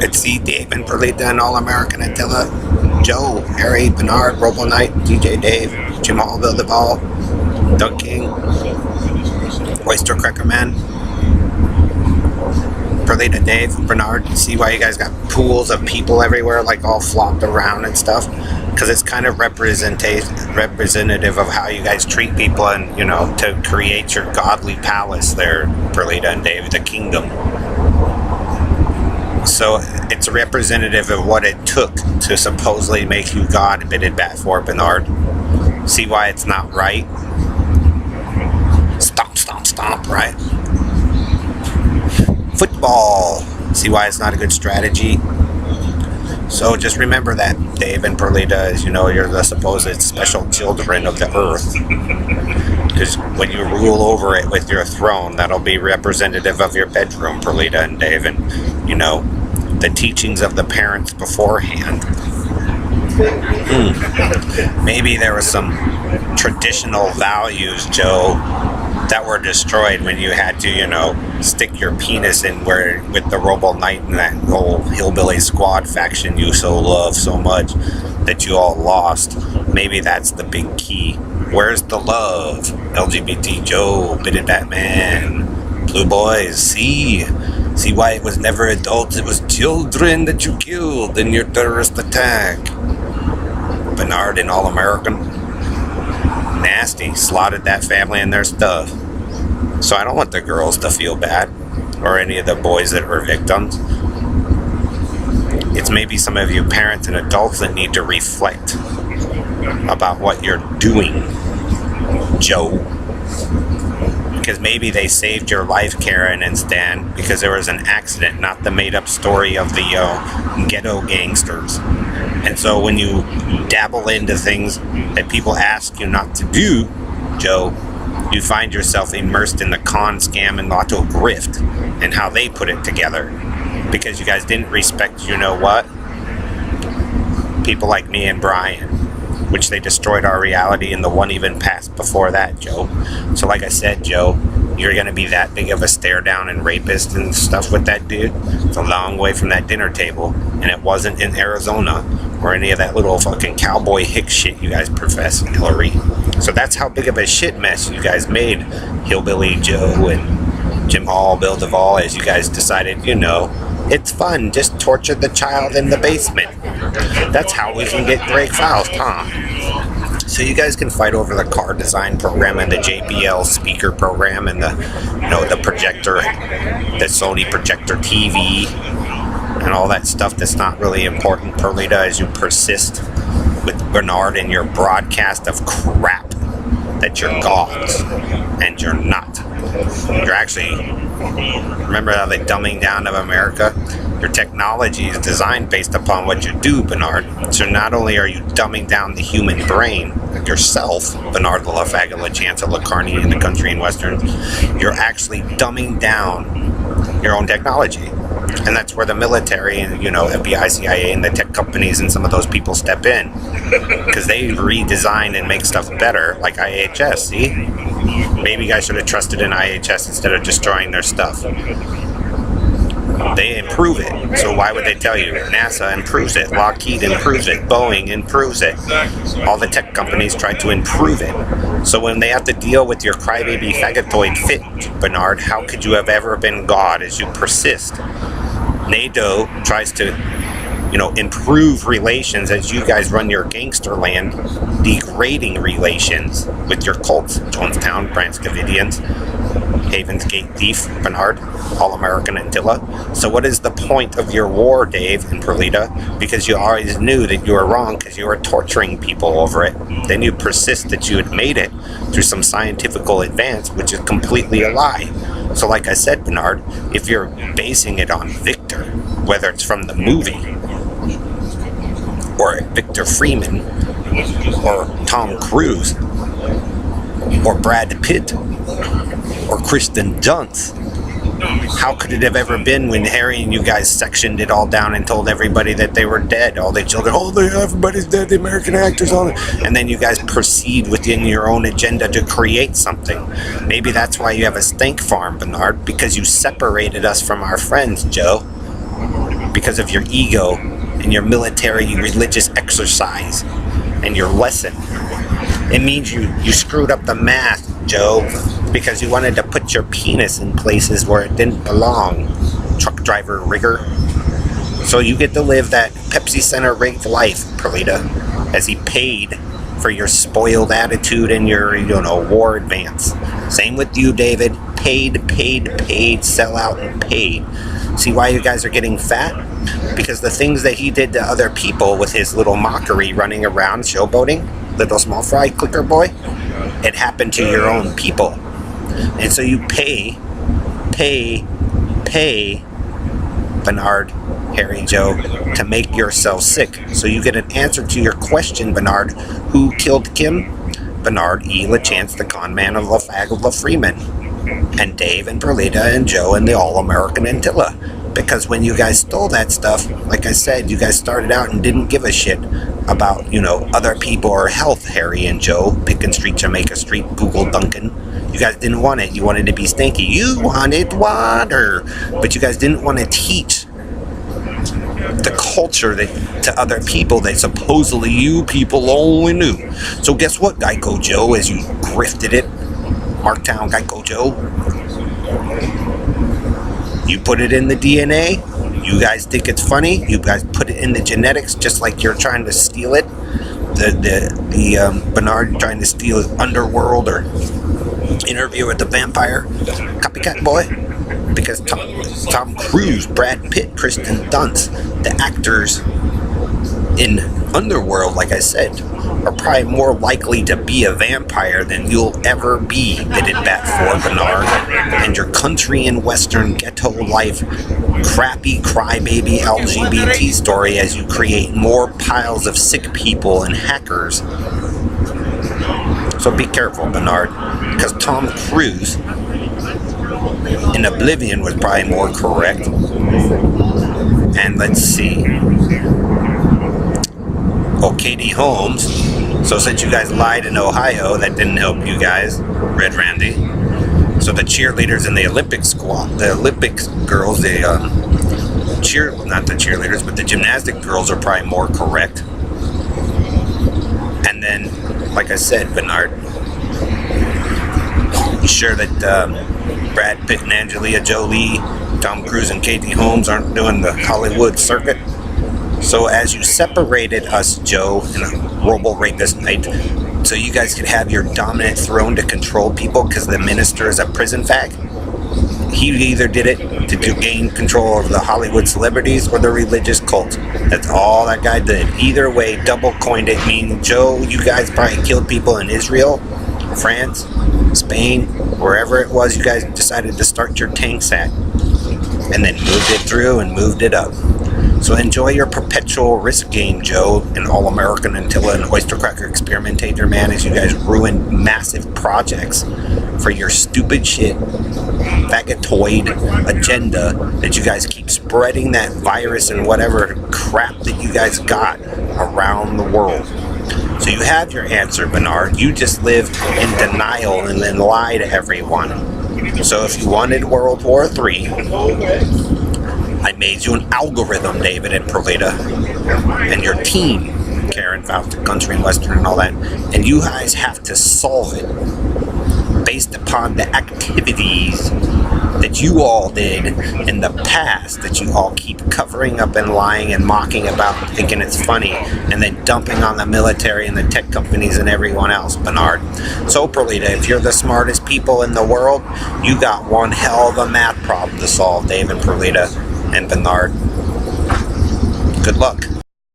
It's C, Dave and Perlita and All-American Attila, Joe, Harry, Bernard, Robo Knight, DJ Dave, Jim Hall, Bill DeVal, Doug King, Oyster Cracker Man, Perlita Dave, Bernard. You see why you guys got pools of people everywhere, like all flocked around and stuff? Because it's kind of representative of how you guys treat people, and to create your godly palace there, Perlita and Dave, the kingdom. So it's representative of what it took to supposedly make you God, bidded back for, Bernard. See why it's not right? Stomp, stomp, stomp, right? Football. See why it's not a good strategy? So just remember that, Dave and Perlita, as you're the supposed special children of the earth. Because when you rule over it with your throne, that'll be representative of your bedroom, Perlita and Dave, and the teachings of the parents beforehand. Maybe there was some traditional values, Joe, that were destroyed when you had to, stick your penis in where with the Robo Knight and that whole hillbilly squad faction you so love so much that you all lost. Maybe that's the big key. Where's the love? LGBT Joe, Bidded Batman, Blue Boys, see why it was never adults, it was children that you killed in your terrorist attack. Bernard and All-American. Nasty, slaughtered that family and their stuff. So I don't want the girls to feel bad, or any of the boys that were victims. It's maybe some of you parents and adults that need to reflect about what you're doing, Joe. Because maybe they saved your life, Karen and Stan, because there was an accident, not the made-up story of the ghetto gangsters. And so when you dabble into things that people ask you not to do, Joe, you find yourself immersed in the con, scam, and lotto grift and how they put it together. Because you guys didn't respect, people like me and Brian, which they destroyed our reality in the one even past before that, Joe. So like I said, Joe, you're going to be that big of a stare down and rapist and stuff with that dude. It's a long way from that dinner table, and it wasn't in Arizona or any of that little fucking cowboy hick shit you guys profess, Hillary. So that's how big of a shit mess you guys made, Hillbilly Joe and Jim Hall, Bill DeVal, as you guys decided, it's fun, just torture the child in the basement. That's how we can get Greg Faust, huh? So you guys can fight over the car design program and the JBL speaker program and the projector, the Sony projector TV, and all that stuff that's not really important, Perlita, as you persist with Bernard and your broadcast of crap that you're gods, and you're not. You're actually, remember how the dumbing down of America? Your technology is designed based upon what you do, Bernard. So not only are you dumbing down the human brain, yourself, Bernard LaFagala, Chancellor Carney in the country and westerns, you're actually dumbing down your own technology. And that's where the military and, FBI, CIA, and the tech companies and some of those people step in. Because they redesign and make stuff better, like IHS, see? Maybe you guys should have trusted in IHS instead of destroying their stuff. They improve it. So why would they tell you? NASA improves it. Lockheed improves it. Boeing improves it. All the tech companies try to improve it. So when they have to deal with your crybaby fagotoid fit, Bernard, how could you have ever been God as you persist? NATO tries to, improve relations as you guys run your gangster land, degrading relations with your cults, Jonestown, Branch Davidians, Haven's Gate Thief, Bernard, All-American Attila. So what is the point of your war, Dave and Perlita? Because you always knew that you were wrong because you were torturing people over it. Then you persist that you had made it through some scientifical advance, which is completely a lie. So like I said, Bernard, if you're basing it on Victor, whether it's from the movie, or Victor Freeman, or Tom Cruise, or Brad Pitt, or Kristen Dunst, how could it have ever been when Harry and you guys sectioned it all down and told everybody that they were dead, all the children, everybody's dead, the American actors, all that, and then you guys proceed within your own agenda to create something. Maybe that's why you have a stink farm, Bernard, because you separated us from our friends, Joe. because of your ego and your military religious exercise and your lesson. It means you screwed up the math, Joe, because you wanted to put your penis in places where it didn't belong. Truck driver rigger. So you get to live that Pepsi Center rigged life, Perlita, as he paid for your spoiled attitude and your, war advance. Same with you, David. Paid, sell out and paid. See why you guys are getting fat? Because the things that he did to other people with his little mockery running around showboating, little small fry clicker boy, it happened to your own people. And so you pay, Bernard, Harry, Joe, to make yourself sick. So you get an answer to your question, Bernard. Who killed Kim? Bernard E. LaChance, the con man of LaFag Freeman. And Dave and Perlita and Joe and the All-American Antilla. Because when you guys stole that stuff, like I said, you guys started out and didn't give a shit about, other people or health, Harry and Joe. Picken Street, Jamaica Street, Google Duncan. You guys didn't want it. You wanted to be stinky. You wanted water. But you guys didn't want to teach the culture to other people that supposedly you people only knew. So guess what, Geico Joe, as you grifted it, Marktown Geico Joe, you put it in the DNA. You guys think it's funny. You guys put it in the genetics, just like you're trying to steal it. The Bernard trying to steal his Underworld or Interview with the Vampire, copycat boy. Because Tom Cruise, Brad Pitt, Kristen Dunst, the actors in Underworld, like I said, are probably more likely to be a vampire than you'll ever be, bidded bat for, Bernard. And your country and western ghetto life, crappy crybaby LGBT story as you create more piles of sick people and hackers. So be careful, Bernard, because Tom Cruise in Oblivion was probably more correct. And let's see. Oh, Katie Holmes. So since you guys lied in Ohio, that didn't help you guys, Red Randy. So the cheerleaders in the Olympic squad, the Olympics girls, not the cheerleaders, but the gymnastic girls are probably more correct. And then, like I said, Bernard, you sure that Brad Pitt and Angelina Jolie, Tom Cruise and Katie Holmes aren't doing the Hollywood circuit? So as you separated us, Joe, in a Robo Rapist night, so you guys could have your dominant throne to control people because the minister is a prison fag, he either did it to gain control of the Hollywood celebrities or the religious cult. That's all that guy did. Either way, double coined it, meaning, Joe, you guys probably killed people in Israel, France, Spain, wherever it was you guys decided to start your tanks at, and then moved it through and moved it up. So enjoy your perpetual risk game, Joe, and All-American Antilla and Oyster Cracker Experimentator, man, as you guys ruin massive projects for your stupid shit, fagotoid agenda that you guys keep spreading that virus and whatever crap that you guys got around the world. So you have your answer, Bernard. You just live in denial and then lie to everyone. So if you wanted World War III, I made you an algorithm, David and Perlita, and your team, Karen, Fausta, Country and Western and all that, and you guys have to solve it based upon the activities that you all did in the past that you all keep covering up and lying and mocking about, thinking it's funny, and then dumping on the military and the tech companies and everyone else, Bernard. So, Perlita, if you're the smartest people in the world, you got one hell of a math problem to solve, Dave and Perlita and Bernard. Good luck.